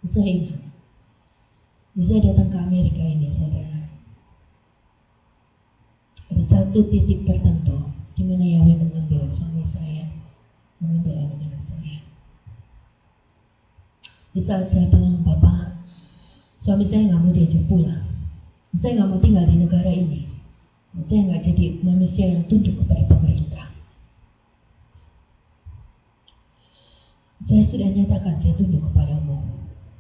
Saya ingat, saya datang ke Amerika ini, saudara. Ada satu titik tertentu di mana Yahweh mengambil suami saya, mengambil anak-anak saya. Di saat saya bilang, Bapak, suami saya nggak mau diajak pulang. Saya nggak mau tinggal di negara ini. Saya nggak jadi manusia yang tunduk kepada pemerintah. Saya sudah nyatakan saya tunduk kepadamu,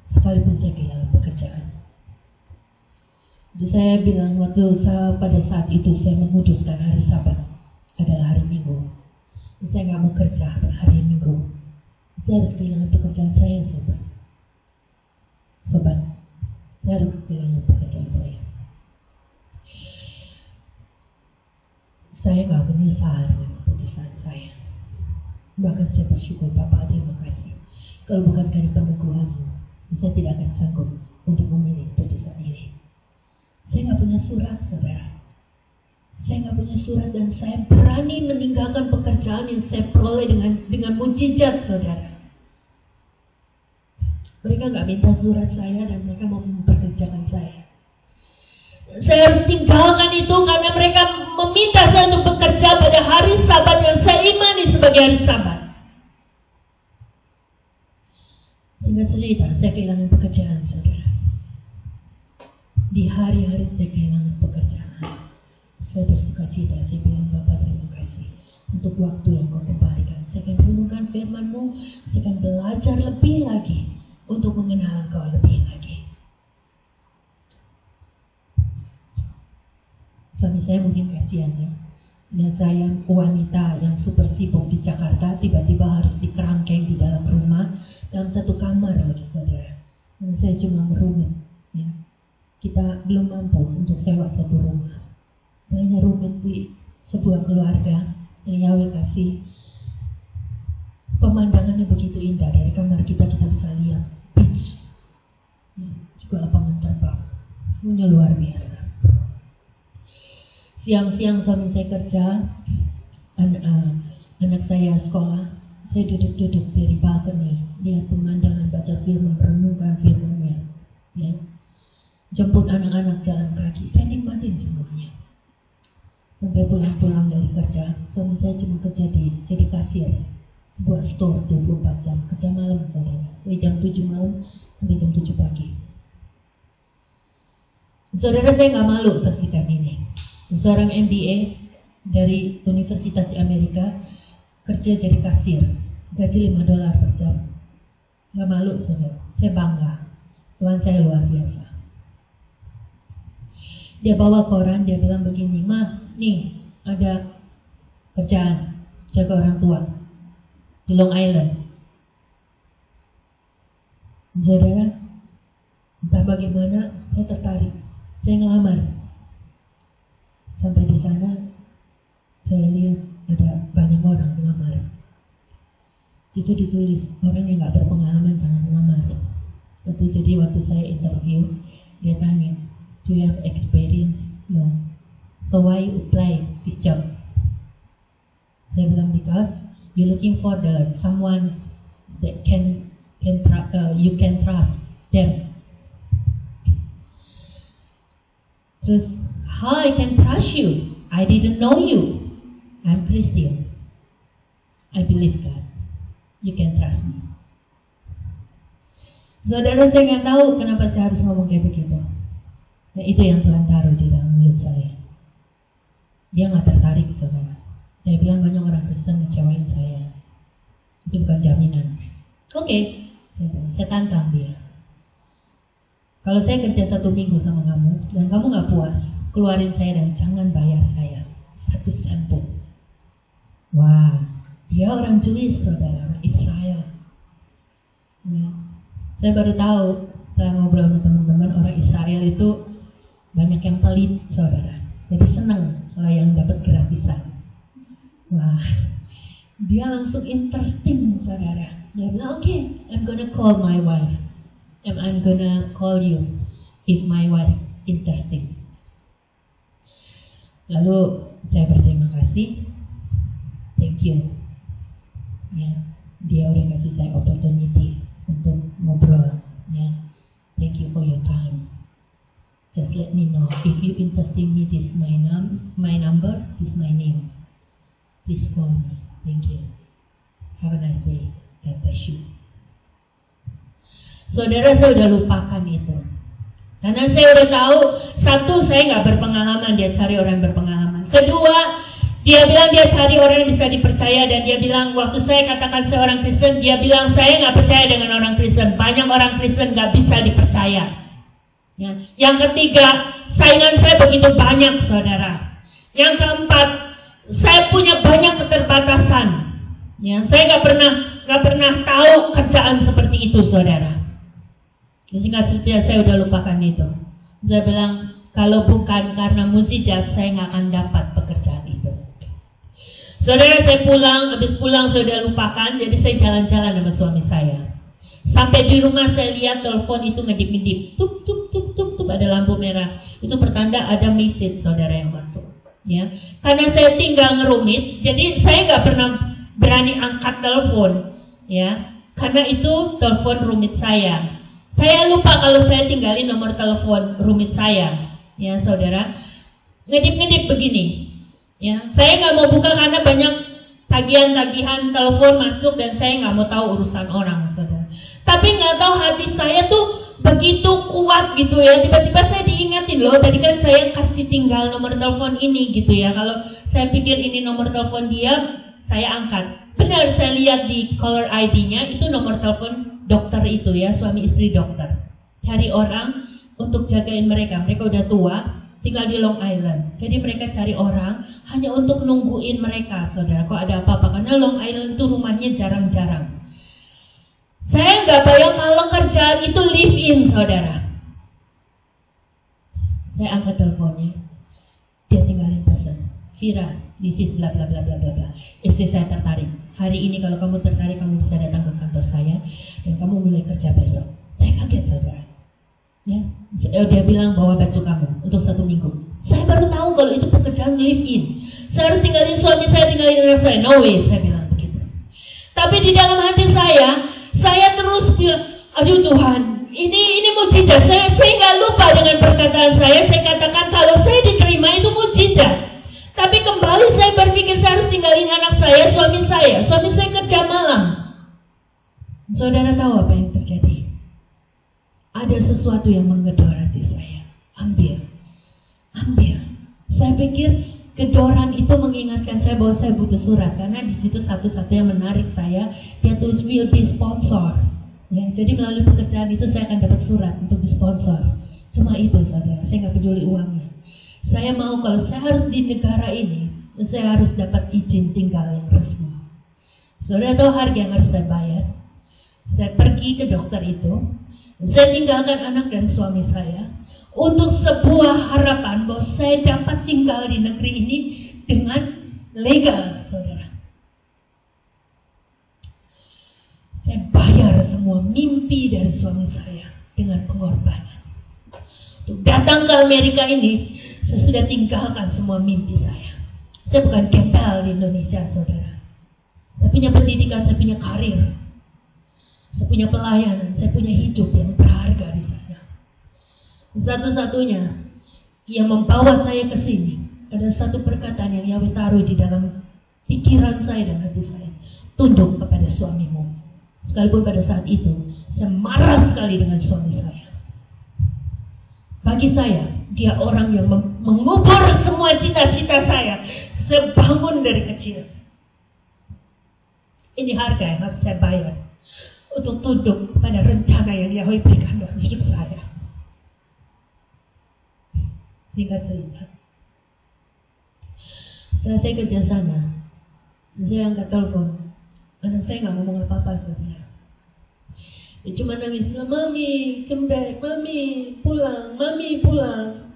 sekalipun saya kehilangan pekerjaan. Jadi saya bilang pada saat itu saya menguduskan hari Sabat adalah hari Minggu. Saya nggak mau kerja pada hari Minggu. Saya harus kehilangan pekerjaan saya, sobat. Saya harus kehilangan pekerjaan saya. Saya nggak menyesal dengan keputusan saya. Bahkan saya bersyukur, Bapak, terima kasih. Kalau bukan karena peneguhanmu, saya tidak akan sanggup untuk memilih keputusan ini. Saya nggak punya surat, saudara. Saya nggak punya surat dan saya berani meninggalkan pekerjaan yang saya peroleh dengan mujizat, saudara. Mereka nggak minta surat saya dan mereka mau mempekerjakan saya. Saya harus tinggalkan itu karena mereka meminta saya untuk bekerja pada hari Sabat yang saya imani sebagai hari Sabat. Singkat cerita, saya kehilangan pekerjaan, saudara. Di hari-hari saya kehilangan pekerjaan, saya bersuka cita, saya bilang, Bapak, terima kasih untuk waktu yang kau kembalikan. Saya akan renungkan firman-Mu, saya akan belajar lebih lagi untuk mengenal Engkau lebih lagi. Suami saya mungkin kasihan ya, lihat saya wanita yang super sibuk di Jakarta, tiba-tiba harus dikerangkeng di dalam rumah, dalam satu kamar lagi, saudara. Dan saya cuma merumit, ya. Kita belum mampu untuk sewa satu rumah. Hanya rumit di sebuah keluarga yang Yahweh kasih. Pemandangannya begitu indah, dari kamar kita bisa lihat beach, ya, juga lapangan terbang. Punya luar biasa. Siang-siang suami saya kerja, anak saya sekolah, saya duduk-duduk dari balkoni, lihat pemandangan, baca firman, renungkan firman-Nya, ya. Jemput anak-anak jalan kaki, saya nikmatin semuanya. Sampai pulang-pulang dari kerja, suami saya cuma kerja jadi kasir sebuah store 24 jam, kerja malam, saudara, dari jam 7 malam sampai jam 7 pagi. Saudara, saya nggak malu saksikan ini. Seorang MBA dari universitas di Amerika kerja jadi kasir, gaji $5 per jam. Nggak malu, saudara, saya bangga. Tuhan saya luar biasa. Dia bawa koran, dia bilang begini, Ma, nih ada kerjaan jaga orang tua di Long Island. Saudara, entah bagaimana saya tertarik, saya ngelamar. Sampai di sana saya lihat ada banyak orang melamar. Situ ditulis orang yang nggak berpengalaman jangan melamar. Waktu saya interview, dia tanya, do you have experience? No. So why you apply this job? Saya bilang, because you're looking for someone that you can trust them. Terus, how I can trust you? I didn't know you. I'm Christian. I believe God. You can trust me. Saudara, saya nggak tahu kenapa saya harus ngomong kayak begitu. Nah, itu yang Tuhan taruh di dalam mulut saya. Dia nggak tertarik, saudara. Dia bilang banyak orang Kristen ngecewain saya. Itu bukan jaminan. Oke, saya tantang dia. Kalau saya kerja 1 minggu sama kamu dan kamu nggak puas, keluarin saya dan jangan bayar saya 1 sen pun. Wah, dia orang Jewish, saudara, orang Israel. Ya. Saya baru tahu setelah ngobrol sama teman-teman, orang Israel itu banyak yang pelit, saudara. Jadi senang kalau yang dapat gratisan. Wah, dia langsung interesting, saudara. Dia bilang, okay, I'm gonna call my wife. And I'm gonna call you if my wife interesting. Lalu saya berterima kasih. Thank you. Ya, dia udah kasih saya opportunity untuk ngobrol, ya. please let me know. If you interested me, this my number, this my name. Please call me. Thank you. Have a nice day. God bless you. Saudara, saya udah lupakan itu. Karena saya udah tahu, satu, saya nggak berpengalaman, dia cari orang yang berpengalaman. Kedua, dia bilang dia cari orang yang bisa dipercaya, dan dia bilang waktu saya katakan saya orang Kristen, dia bilang saya nggak percaya dengan orang Kristen. Banyak orang Kristen nggak bisa dipercaya. Ya. Yang ketiga, saingan saya begitu banyak, saudara. Yang keempat, saya punya banyak keterbatasan. Ya, saya nggak pernah tahu kerjaan seperti itu, saudara. Singkat cerita, saya udah lupakan itu. Saya bilang kalau bukan karena mujizat, saya nggak akan dapat pekerjaan itu. Saudara, saya habis pulang saya udah lupakan, jadi saya jalan-jalan sama suami saya. Sampai di rumah saya lihat telepon itu ngedip-ngedip, tup tup tup tup tup, ada lampu merah. Itu pertanda ada message, saudara, yang masuk. Ya, karena saya tinggal ngerumit, jadi saya nggak pernah berani angkat telepon, ya, karena itu telepon rumit saya. Saya lupa kalau saya tinggalin nomor telepon rumit saya, ya, saudara. Ngedip-ngedip begini. Ya, saya nggak mau buka karena banyak tagihan-tagihan telepon masuk dan saya nggak mau tahu urusan orang, saudara. Tapi nggak tahu hati saya tuh begitu kuat gitu ya. Tiba-tiba saya diingetin loh, tadi kan saya kasih tinggal nomor telepon ini gitu ya. Kalau saya pikir ini nomor telepon dia, saya angkat. Benar, saya lihat di caller ID-nya itu nomor telepon dokter itu ya, suami istri dokter. Cari orang untuk jagain mereka. Mereka udah tua, tinggal di Long Island. Jadi mereka cari orang hanya untuk nungguin mereka, saudara, kok ada apa-apa. Karena Long Island itu rumahnya jarang-jarang. Saya nggak bayang kalau kerjaan itu live in, saudara. Saya angkat teleponnya, dia tinggalin pesan, Vira, this is bla bla bla bla bla bla. Istri saya tertarik. Hari ini kalau kamu tertarik, kamu bisa datang ke kantor saya dan kamu mulai kerja besok. Saya kaget, saudara. Ya, dia bilang bawa baju kamu untuk 1 minggu. Saya baru tahu kalau itu pekerjaan live in. Saya harus tinggalin suami saya, tinggalin anak saya. No way, saya bilang begitu. Tapi di dalam hati saya terus bilang, aduh Tuhan, ini mujizat. Saya nggak lupa dengan perkataan saya. Saya katakan kalau saya diterima itu mujizat. Tapi kembali saya berpikir saya harus tinggalin anak saya, suami saya. Suami saya kerja malam. Saudara tahu apa yang terjadi? Ada sesuatu yang menggedor hati saya. Ambil. Saya pikir gedoran itu mengingatkan saya bahwa saya butuh surat. Karena di situ satu-satu yang menarik saya, dia tulis will be sponsor. Ya, jadi melalui pekerjaan itu saya akan dapat surat untuk disponsor. Cuma itu, saudara, saya nggak peduli uangnya. Saya mau kalau saya harus di negara ini, saya harus dapat izin tinggal yang resmi. Saudara tahu harga yang harus saya bayar? Saya pergi ke dokter itu, saya tinggalkan anak dan suami saya untuk sebuah harapan bahwa saya dapat tinggal di negeri ini dengan legal, saudara. Saya bayar semua mimpi dari suami saya dengan pengorbanan. Untuk datang ke Amerika ini, saya sudah tinggalkan semua mimpi saya. Saya bukan gembel di Indonesia, saudara. Saya punya pendidikan, saya punya karir. Saya punya pelayanan, saya punya hidup yang berharga di sana. Satu-satunya yang membawa saya ke sini ada satu perkataan yang Yahweh taruh di dalam pikiran saya dan hati saya. Tunduk kepada suamimu. Sekalipun pada saat itu saya marah sekali dengan suami saya. Bagi saya, dia orang yang mengubur semua cita-cita saya. Saya bangun dari kecil. Ini harga yang harus saya bayar untuk tunduk kepada rencana yang Yahweh berikan dalam hidup saya. Singkat cerita, setelah saya kerja sana, saya angkat telepon. Anak saya nggak ngomong apa-apa, saudara. Dia cuma nangis, mami, come back, mami, pulang, mami, pulang.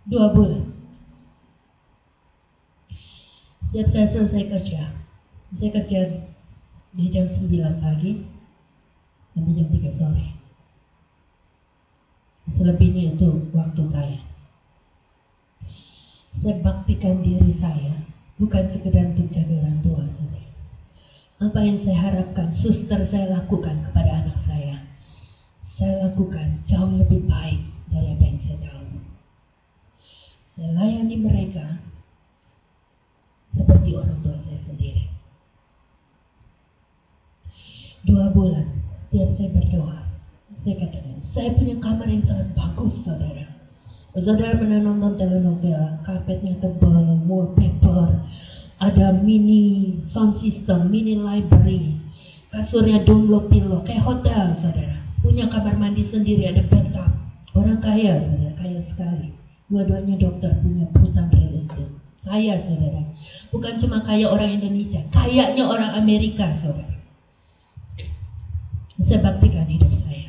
Dua bulan. Setiap saya selesai kerja, saya kerja di jam 9 pagi dan di jam 3 sore. Selebihnya itu waktu saya. Saya baktikan diri saya bukan sekedar untuk jaga orang tua saya. Apa yang saya harapkan suster saya lakukan kepada anak saya lakukan jauh lebih baik dari apa yang saya tahu. Saya layani mereka seperti orang tua saya sendiri. 2 bulan setiap saya berdoa, saya katakan, saya punya kamar yang sangat bagus, saudara. Saudara pernah nonton telenovela, karpetnya tebal, wallpaper, ada mini sound system, mini library, kasurnya Dunlop pillow, kayak hotel, saudara. Punya kamar mandi sendiri, ada bathtub. Orang kaya, saudara, kaya sekali. Dua-duanya dokter, punya perusahaan real estate. Kaya, saudara. Bukan cuma kaya orang Indonesia, kayanya orang Amerika, saudara. Saya baktikan hidup saya.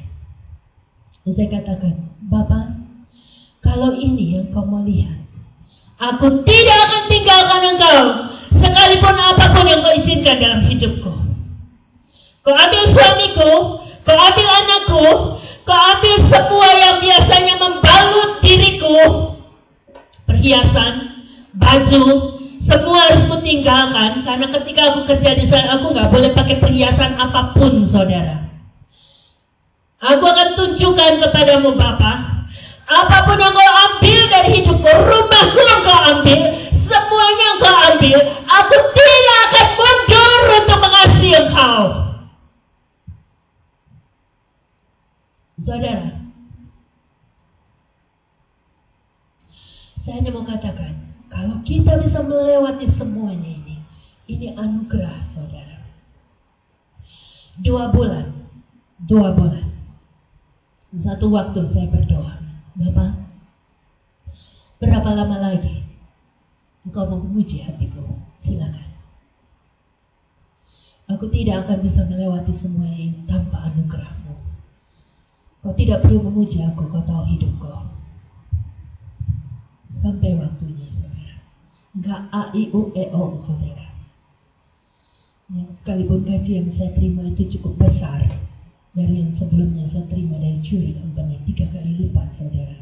Saya katakan, Bapak, kalau ini yang kau mau lihat, aku tidak akan tinggalkan engkau, sekalipun apapun yang kau izinkan dalam hidupku. Kau ambil suamiku, kau ambil anakku, kau ambil semua yang biasanya membalut diriku, perhiasan, baju, semua harus kutinggalkan, karena ketika aku kerja di sana, aku nggak boleh pakai perhiasan apapun, saudara. Aku akan tunjukkan kepadamu, Bapak, apapun yang kau ambil dari hidupku, rumahku yang kau ambil, semuanya yang kau ambil, aku tidak akan mundur untuk mengasihi engkau. Saudara, saya hanya mau katakan, kalau kita bisa melewati semuanya ini anugerah, saudara. 2 bulan. Satu waktu saya berdoa, Bapak, berapa lama lagi engkau mau memuji hatiku? Silakan. Aku tidak akan bisa melewati semua ini tanpa anugerahmu. Kau tidak perlu memuji aku, kau tahu hidupku. Sampai waktunya, saudara. Enggak A-I-U-E-O, saudara. Yang sekalipun gaji yang saya terima itu cukup besar dari yang sebelumnya saya terima dari Curi Company, 3 kali lipat, saudara.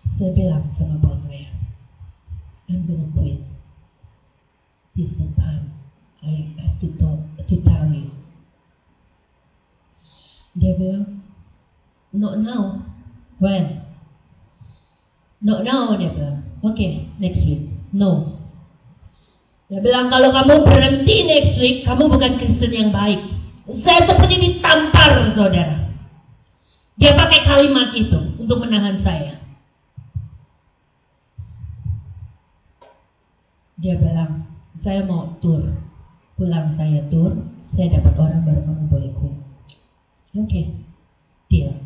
Saya bilang sama bos saya, I'm gonna quit. This is the time I have to tell you. Dia bilang, not now. When? Not now, dia bilang. Okay, next week. No. Dia bilang, kalau kamu berhenti next week, kamu bukan Kristen yang baik. Saya seperti ditampar, saudara. Dia pakai kalimat itu untuk menahan saya. Dia bilang, saya mau tur. Pulang saya tur, saya dapat orang baru kamu boleh quit. Oke, deal.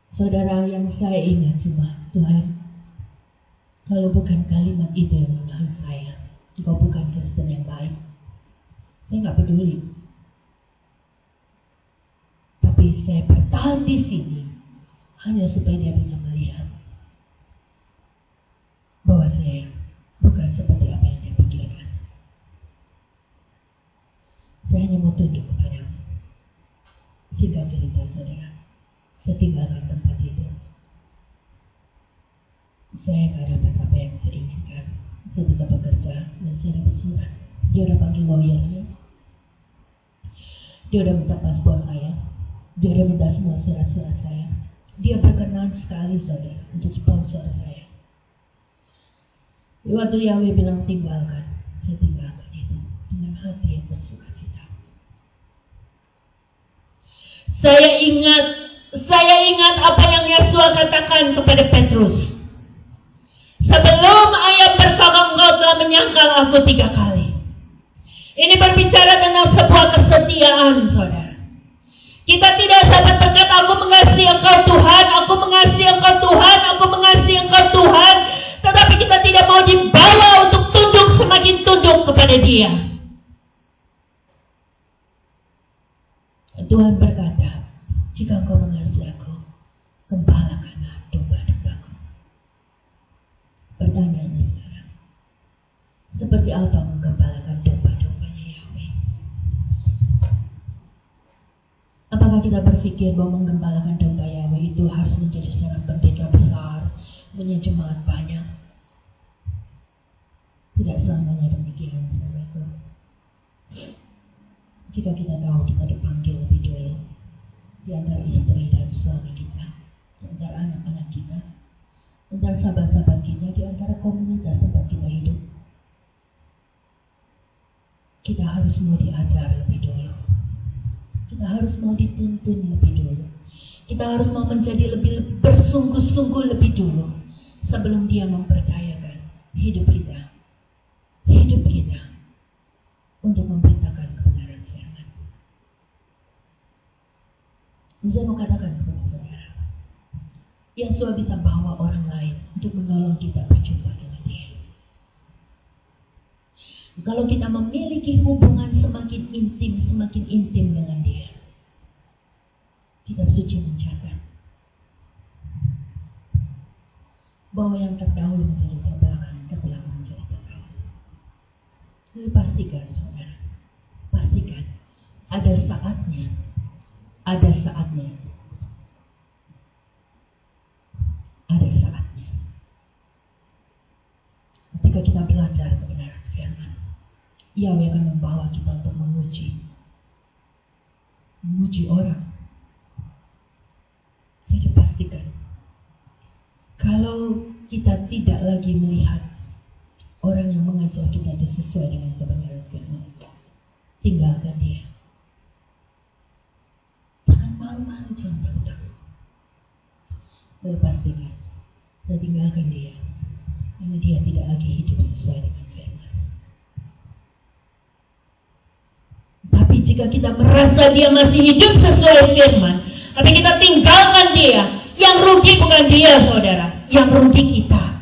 Saudara, yang saya ingat cuma, Tuhan, kalau bukan kalimat itu yang menahan saya, engkau bukan Kristen yang baik. Saya nggak peduli. Tapi saya bertahan di sini hanya supaya dia bisa melihat bahwa saya bukan seperti apa yang dia pikirkan. Saya hanya mau tunduk kepadamu. Singkat cerita, saudara, saya tinggalkan tempat itu. Saya nggak dapat apa yang saya inginkan. Saya bisa bekerja dan saya dapat surat. Dia udah panggil lawyernya. Dia udah minta paspor saya. Dia udah minta semua surat-surat saya. Dia berkenan sekali, saudara, untuk sponsor saya. Waktu Yahweh bilang tinggalkan, saya tinggalkan itu dengan hati yang bersuka cita. Saya ingat apa yang Yesus katakan kepada Petrus. Sebelum ayam berkokok, engkau telah menyangkal aku 3 kali. Ini berbicara tentang sebuah kesetiaan, saudara. Kita tidak dapat berkata, aku mengasihi engkau Tuhan, aku mengasihi engkau Tuhan, aku mengasihi engkau Tuhan. Tetapi kita tidak mau dibawa untuk tunduk, semakin tunduk kepada Dia. Tuhan berkata, jika engkau mengasihi aku, gembalakanlah domba-dombaku. Pertanyaannya sekarang, seperti apa menggembalakan domba-dombanya Yahweh? Apakah kita berpikir bahwa menggembalakan domba Yahweh itu harus menjadi seorang pendeta besar, punya jemaat banyak? Tidak bersamanya demikian, saudaraku. Jika kita tahu kita dipanggil lebih dulu di antara istri dan suami kita, di antara anak-anak kita, di antara sahabat-sahabat kita, di antara komunitas tempat kita hidup, kita harus mau diajar lebih dulu. Kita harus mau dituntun lebih dulu. Kita harus mau menjadi lebih bersungguh-sungguh lebih dulu sebelum Dia mempercayakan hidup kita untuk memberitakan kebenaran firman. Saya mau katakan kepada saudara, Yesus bisa bawa orang lain untuk menolong kita berjumpa dengan Dia. Kalau kita memiliki hubungan semakin intim dengan Dia, kitab suci mencatat bahwa yang terdahulu menjadi terbelakang, yang terbelakang menjadi terdahulu. Tapi pastikan, saudara, pastikan ada saatnya ketika kita belajar kebenaran firman, Yahweh akan membawa kita untuk menguji orang. Jadi pastikan, kalau kita tidak lagi melihat orang yang mengajar kita sesuai dengan kebenaran firman, tinggalkan dia. Jangan malu-malu, jangan takut-takut. Pastikan kita tinggalkan dia, karena dia tidak lagi hidup sesuai dengan firman. Tapi jika kita merasa dia masih hidup sesuai firman, tapi kita tinggalkan dia, yang rugi bukan dia, saudara, yang rugi kita.